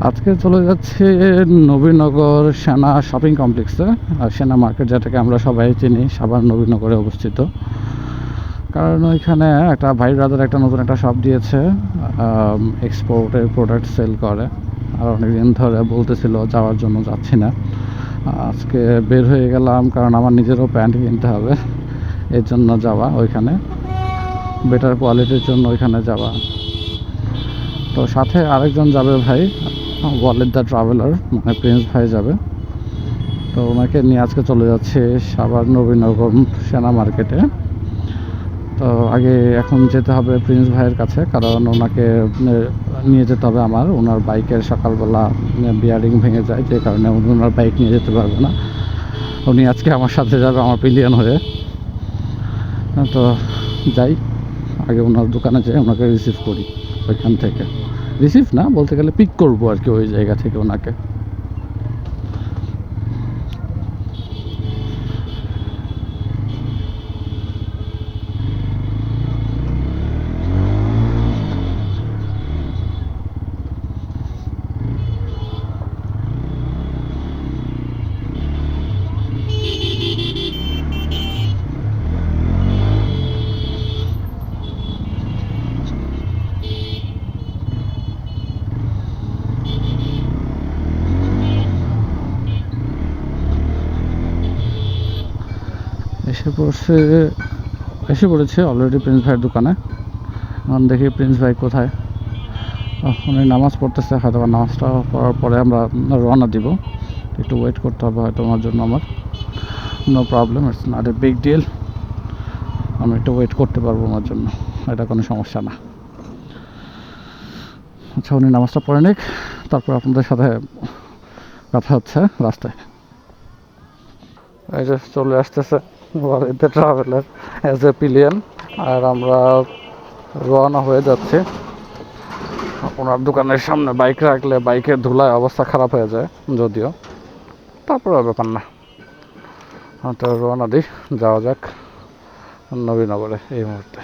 আজকে চলে যাচ্ছি নবীনগর সেনা শপিং কমপ্লেক্সে, আর সেনা মার্কেট যেটাকে আমরা সবাই চিনি, সাভার নবীনগরে অবস্থিত। কারণ ওইখানে একটা ভাই ব্রাদার একটা নতুন একটা শপ দিয়েছে, এক্সপোর্টের প্রোডাক্ট সেল করে। আর অনেকদিন ধরে বলতেছিল যাওয়ার জন্য, যাচ্ছি না। আজকে বের হয়ে গেলাম, কারণ আমার নিজেরও প্যান্ট কিনতে হবে, এর জন্য যাওয়া ওইখানে, বেটার কোয়ালিটির জন্য ওইখানে যাওয়া। তো সাথে আরেকজন যাবে ভাই, ওয়ালেদ দ্য ট্রাভেলার, মানে প্রিন্স ভাই যাবে। তো ওনাকে নিয়ে আজকে চলে যাচ্ছে সাভার নবীনগর সেনা মার্কেটে। তো আগে এখন যেতে হবে প্রিন্স ভাইয়ের কাছে, কারণ ওনাকে নিয়ে যেতে হবে আমার। ওনার বাইকের সকালবেলা বিয়ারিং ভেঙে যায়, যে কারণে উনি ওনার বাইক নিয়ে যেতে পারবে না। উনি আজকে আমার সাথে যাবে, আমার পিলিয়ন হয়ে। তো যাই, আগে ওনার দোকানে যাই, ওনাকে রিসিভ করি ওইখান থেকে। রিসিভ না বলতে গেলে, পিক করবো আর কি ওই জায়গা থেকে ওনাকে। এসে পড়েছে অলরেডি প্রিন্স ভাইয়ের দোকানে। এখন দেখি প্রিন্স ভাই কোথায়। উনি নামাজ পড়তেছে, হয়তো নামাজটা পড়ার পরে আমরা রওনা দিব। একটু ওয়েট করতে হবে হয়তো আমার জন্য। আমার no problem, it's not a big deal. আমি একটু ওয়েট করতে পারবো আমার জন্য, এটা কোনো সমস্যা না। আচ্ছা, উনি নামাজটা পড়ে নিক, তারপর আপনাদের সাথে কথা হচ্ছে রাস্তায়। এই যে চলে আসতেছে Walid the traveller as a pillion, আর আমরা রওনা হয়ে যাচ্ছে। ওনার দোকানের সামনে বাইক রাখলে বাইকের ধুলায় অবস্থা খারাপ হয়ে যায়, যদিও তারপরে ব্যাপার না। তো রওনা দিই, যাওয়া যাক নবীনগরে এই মুহূর্তে।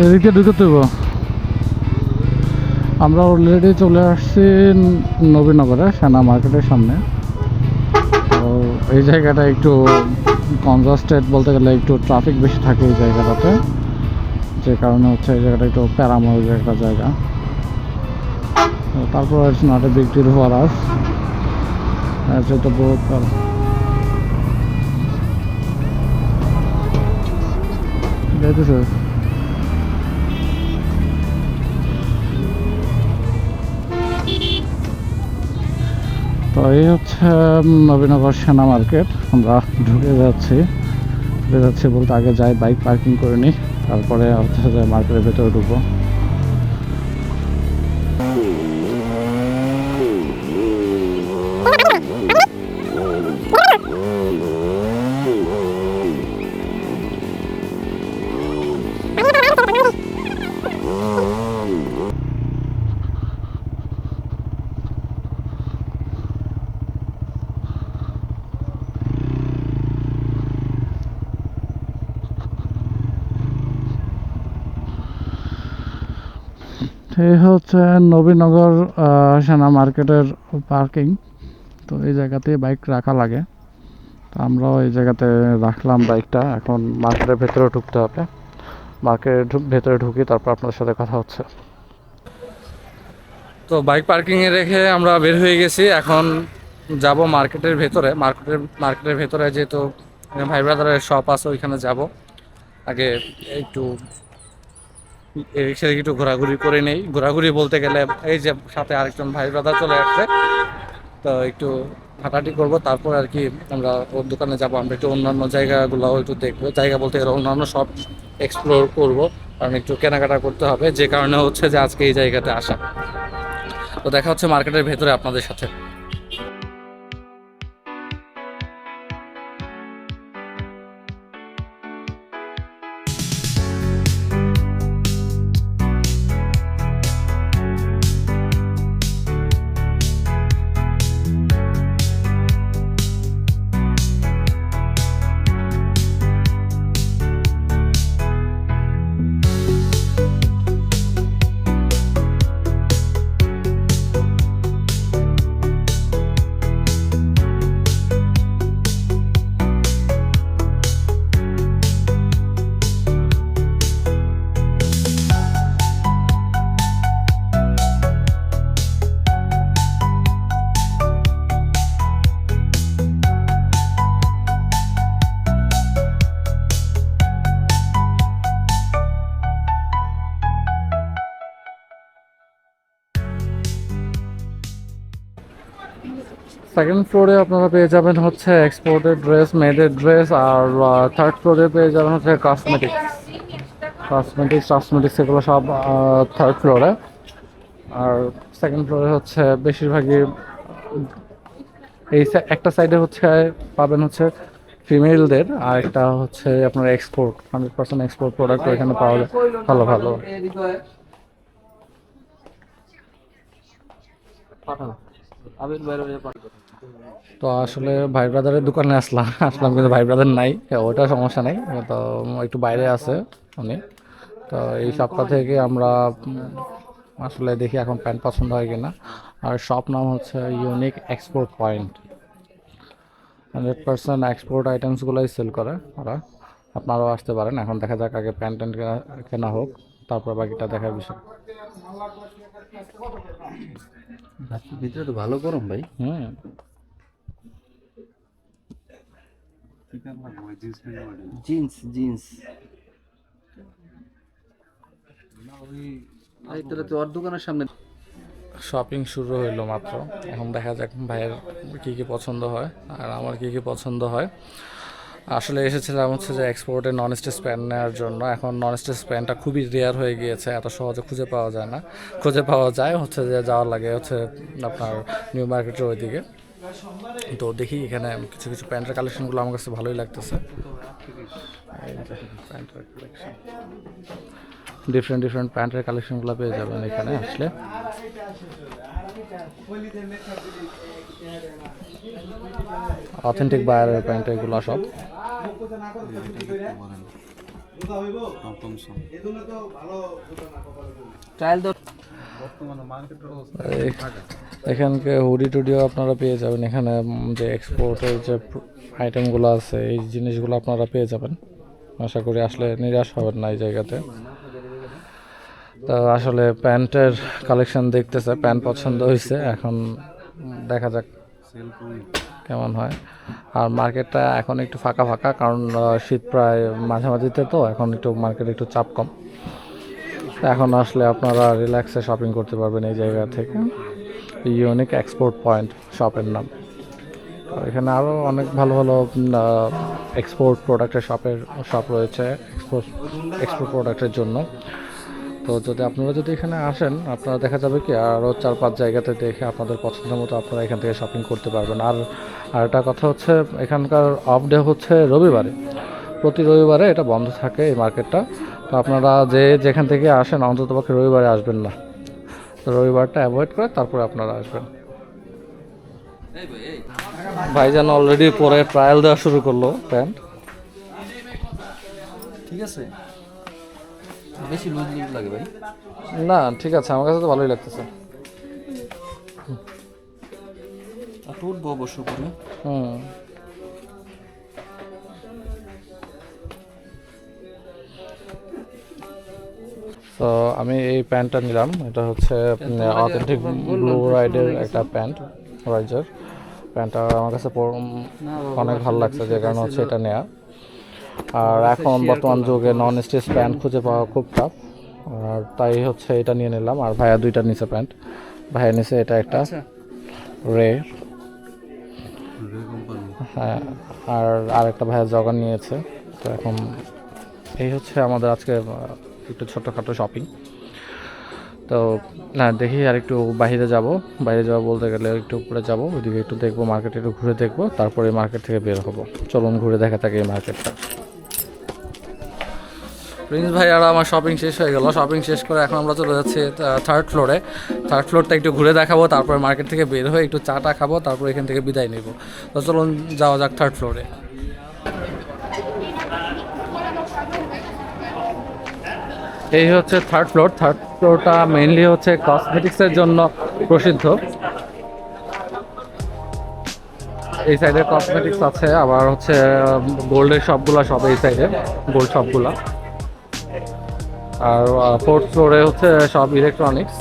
এদিকে ঢুকে দেব। আমরা অলরেডি চলে আসছি নবীনগরে সেনা মার্কেটের সামনে। তো এই জায়গাটা একটু কনজাস্টেড, বলতে গেলে একটু ট্রাফিক বেশি থাকে এই জায়গাটাতে, যে কারণে হচ্ছে এই জায়গাটা একটু প্যারাময় একটা জায়গা। তারপর it's not a big deal for us, যেটা বহুত দেখতেছে। তো এই হচ্ছে নবীনগর সেনা মার্কেট। আমরা ঢুকে যাচ্ছি বলতে আগে যাই বাইক পার্কিং করে নিই, তারপরে হচ্ছে যে মার্কেটের ভেতরে ঢুকবো। এই হচ্ছে নবীনগর সেনা মার্কেটের পার্কিং। তো এই জায়গাতে বাইক রাখা লাগে, তো আমরাও এই জায়গাতে রাখলাম বাইকটা। এখন মার্কেটের ভেতরে ঢুকতে হবে, মার্কেটের ভেতরে ঢুকি তারপর আপনাদের সাথে কথা হচ্ছে। তো বাইক পার্কিংয়ে রেখে আমরা বের হয়ে গেছি, এখন যাব মার্কেটের ভেতরে। মার্কেটের ভেতরে যেহেতু ভাই ব্রাদারের শপ আছে ওইখানে যাব। আগে একটু রিক্সা একটু ঘোরাঘুরি করে নেই। ঘোরাঘুরি বলতে গেলে এই যে সাথে আরেকজন ভাই ব্রাদার চলে আসছে, তো একটু হাঁটাহাঁটি করবো, তারপর আর কি আমরা ওর দোকানে যাবো। আমরা একটু অন্যান্য জায়গাগুলোও একটু দেখবো, জায়গা বলতে গেলে অন্যান্য সব এক্সপ্লোর করবো, কারণ একটু কেনাকাটা করতে হবে, যে কারণে হচ্ছে যে আজকে এই জায়গাতে আসা। তো দেখা হচ্ছে মার্কেটের ভেতরে আপনাদের সাথে। সেকেন্ড ফ্লোরে আপনারা পেয়ে যাবেন হচ্ছে এক্সপোর্টেড ড্রেস, মেয়েদের ড্রেস, আর থার্ড ফ্লোরে পেয়ে যাবেন হচ্ছে কসমেটিক্স এগুলো সব থার্ড ফ্লোরে। আর সেকেন্ড ফ্লোরে হচ্ছে বেশিরভাগই এই একটা সাইডে হচ্ছে পাবেন হচ্ছে ফিমেলদের, আর একটা হচ্ছে আপনার এক্সপোর্ট 100% এক্সপোর্ট প্রোডাক্ট এখানে পাওয়া যায় ভালো ভালো। তো আসলে ভাই ব্রাদারের দোকানে আসলাম কিন্তু ভাই ব্রাদার নাই, ওটা সমস্যা নাই, তো একটু বাইরে আছে উনি। তো এই সপ্তাহ থেকে আমরা আসলে দেখি এখন প্যান্ট পছন্দ হয় কিনা। আর শপ নাম হচ্ছে ইউনিক এক্সপোর্ট পয়েন্ট। 100% এক্সপোর্ট আইটেমসগুলোই সেল করে ওরা। আপনারাও আসতে পারেন। এখন দেখা যাক, আগে প্যান্ট ট্যান্ট কেনা হোক, তারপর বাকিটা দেখার বিষয়। ভিতরে তো ভালো গরম ভাই। জিন্স জিন্স তাহলে তো ওর দোকানের সামনে। শপিং শুরু হইলো মাত্র, এখন দেখা যাক ভাইয়ের কী কী পছন্দ হয় আর আমার কী কী পছন্দ হয়। আসলে এসেছিলাম হচ্ছে যে এক্সপোর্টের নন স্টিচ প্যান্ট নেওয়ার জন্য। এখন নন স্টিচ প্যান্টটা খুবই রেয়ার হয়ে গিয়েছে, এত সহজে খুঁজে পাওয়া যায় না। খুঁজে পাওয়া যায় হচ্ছে যে যাওয়ার লাগে হচ্ছে আপনার নিউ মার্কেটের ওইদিকে। তো দেখি এখানে কিছু কিছু প্যান্টের কালেকশনগুলো আমার কাছে ভালোই লাগতেছে। প্যান্টের কালেকশন, ডিফারেন্ট প্যান্টের কালেকশনগুলো পেয়ে যাবেন এখানে আসলে। অথেন্টিক বায়ারের প্যান্ট এগুলো সব। এখানকে হুডি টুডিও আপনারা পেয়ে যাবেন এখানে। যে এক্সপোর্টের যে আইটেমগুলো আছে এই জিনিসগুলো আপনারা পেয়ে যাবেন। আশা করি আসলে নিরাশ হবেন না এই জায়গাতে। তো আসলে প্যান্টের কালেকশন দেখতেছে, প্যান্ট পছন্দ হয়েছে, এখন দেখা যাক কেমন হয়। আর মার্কেটটা এখন একটু ফাঁকা ফাঁকা, কারণ শীত প্রায় মাঝামাঝিতে, তো এখন একটু মার্কেটে একটু চাপ কম। এখন আসলে আপনারা রিল্যাক্সে শপিং করতে পারবেন এই জায়গা থেকে। ইউনিক এক্সপোর্ট পয়েন্ট শপের নাম। এখানে আরও অনেক ভালো ভালো এক্সপোর্ট প্রোডাক্টের শপ রয়েছে এক্সপোর্ট প্রোডাক্টের জন্য। তো আপনারা যদি এখানে আসেন, আপনারা দেখা যাবে কি আরও 4-5 জায়গাতে দেখে আপনাদের পছন্দ মতো আপনারা এখান থেকে শপিং করতে পারবেন। আর একটা কথা হচ্ছে, এখানকার অফ ডে হচ্ছে রবিবারে, প্রতি রবিবারে এটা বন্ধ থাকে এই মার্কেটটা। তো আপনারা যেখান থেকে আসেন অন্ততপক্ষে রবিবারে আসবেন না, তো রবিবারটা অ্যাভয়েড করে তারপরে আপনারা আসবেন। ভাইজান অলরেডি পরে ট্রায়াল দেওয়া শুরু করলো প্যান্ট। ঠিক আছে, বেশি লুজ লুজ লাগে ভাই। না ঠিক আছে, আমার কাছে তো ভালোই লাগতেছে। একটু উঠবো অবশ্য করে। হুম, তো আমি এই প্যান্টটা নিলাম। এটা হচ্ছে অথেন্টিক ব্লু রাইডের একটা প্যান্ট, রাইজার প্যান্টটা আমার কাছে অনেক ভালো লাগছে, যে কারণে হচ্ছে এটা নেওয়া। আর এখন বর্তমান যুগে নন স্টিচ প্যান্ট খুঁজে পাওয়া খুব টাফ, আর তাই হচ্ছে এটা নিয়ে নিলাম। আর ভাইয়া দুইটা নিচে প্যান্ট, ভাইয়া নিচে এটা একটা রে, হ্যাঁ, আর একটা ভাইয়া জগার নিয়েছে। তো এখন এই হচ্ছে আমাদের আজকে একটু ছোটোখাটো শপিং। তো না দেখি আর একটু বাইরে যাব বলতে গেলে একটু উপরে যাব, ওইদিকে একটু দেখবো, মার্কেটে একটু ঘুরে দেখবো, তারপরে মার্কেট থেকে বের হবো। চলুন ঘুরে দেখা থাকে এই মার্কেটটা। প্রিন্স ভাই আর আমার শপিং শেষ হয়ে গেল। শপিং শেষ করে এখন আমরা চলে যাচ্ছি থার্ড ফ্লোরে। থার্ড ফ্লোরটা একটু ঘুরে দেখাবো, তারপরে মার্কেট থেকে বের হয়ে একটু চাটা খাবো, তারপর এখান থেকে বিদায় নেব। তো চলুন যাওয়া যাক থার্ড ফ্লোরে। এই হচ্ছে থার্ড ফ্লোর। থার্ড ফ্লোরটা মেইনলি হচ্ছে কসমেটিক্সের জন্য প্রসিদ্ধ। এই সাইডে কসমেটিক্স আছে, আবার হচ্ছে গোল্ডের শপগুলো সব এই সাইডে, গোল্ড শপগুলো। আর ফোর্থ ফ্লোরে হচ্ছে সব ইলেকট্রনিক্স।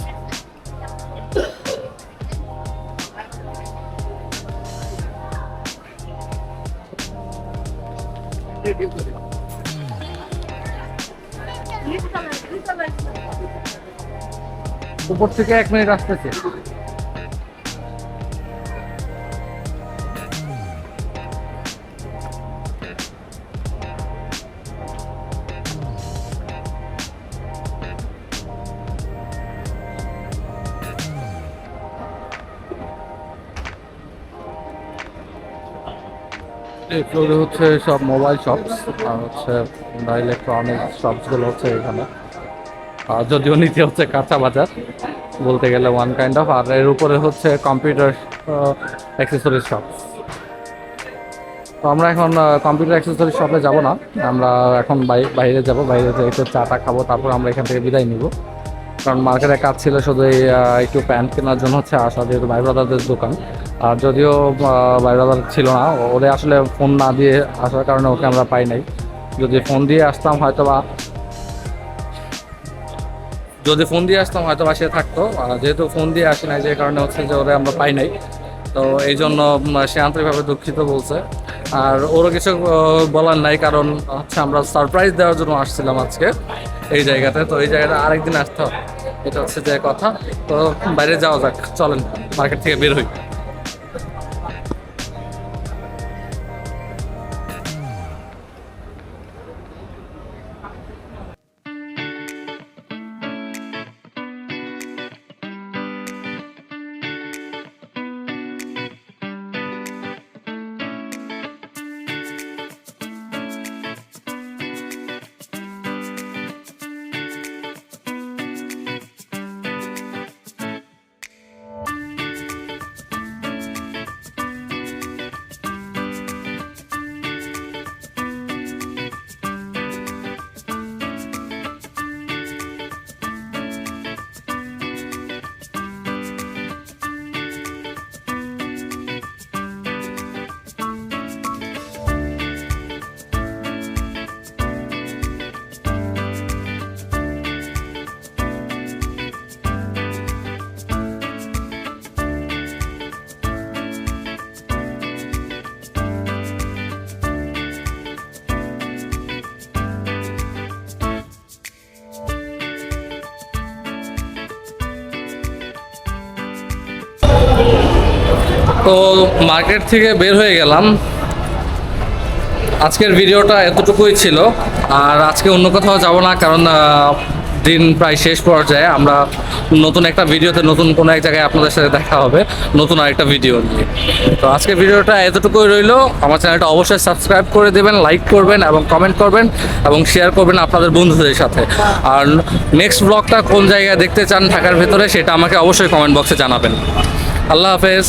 উপর থেকে 1 মিনিট আসতেছে। এই ফ্লোরে হচ্ছে সব মোবাইল শপস, আর হচ্ছে ইলেকট্রনিক্স শপসগুলো হচ্ছে এখানে। আর যদিও নিচে হচ্ছে কাঁচা বাজার বলতে গেলে ওয়ান কাইন্ড অফ, আর এর উপরে হচ্ছে কম্পিউটার অ্যাক্সেসরিজ শপ। তো আমরা এখন কম্পিউটার অ্যাক্সেসরিজ শপে যাব না, আমরা এখন বাইরে যাব, বাইরে যেয়ে একটু চাটা খাবো, তারপর আমরা এখান থেকে বিদায় নিব। কারণ মার্কেটে কাজ ছিল শুধু এই একটু প্যান্ট কেনার জন্য হচ্ছে আসা, যেহেতু ভাই ব্রাদারদের দোকান। আর যদিও ভাই ব্রাদার ছিল না, ওরে আসলে ফোন না দিয়ে আসার কারণে ওকে আমরা পাই নাই। যদি ফোন দিয়ে আসতাম হয়তো বা সে থাকতো, যেহেতু ফোন দিয়ে আসি নাই, যে কারণে হচ্ছে যে ওরে আমরা পাই নাই। তো এই জন্য সে আন্তরিকভাবে দুঃখিত বলছে। আর ওরও কিছু বলার নাই, কারণ হচ্ছে আমরা সারপ্রাইজ দেওয়ার জন্য আসছিলাম আজকে এই জায়গাতে। তো এই জায়গাটা আরেকদিন আসতে হবে, এটা হচ্ছে যে কথা। তো বাইরে যাওয়া যাক, চলেন মার্কেট থেকে বের হই। তো মার্কেট থেকে বের হয়ে গেলাম। আজকের ভিডিওটা এতটুকুই ছিল, আর আজকে অন্য কোথাও যাব না, কারণ দিন প্রায় শেষ পর্যায়ে। আমরা নতুন একটা ভিডিওতে নতুন কোনো এক জায়গায় আপনাদের সাথে দেখা হবে নতুন আরেকটা ভিডিও নিয়ে। তো আজকের ভিডিওটা এতটুকুই রইলো। আমার চ্যানেলটা অবশ্যই সাবস্ক্রাইব করে দেবেন, লাইক করবেন এবং কমেন্ট করবেন এবং শেয়ার করবেন আপনাদের বন্ধুদের সাথে। আর নেক্সট ব্লগটা কোন জায়গায় দেখতে চান ঢাকার ভেতরে, সেটা আমাকে অবশ্যই কমেন্ট বক্সে জানাবেন। আল্লাহ হাফেজ।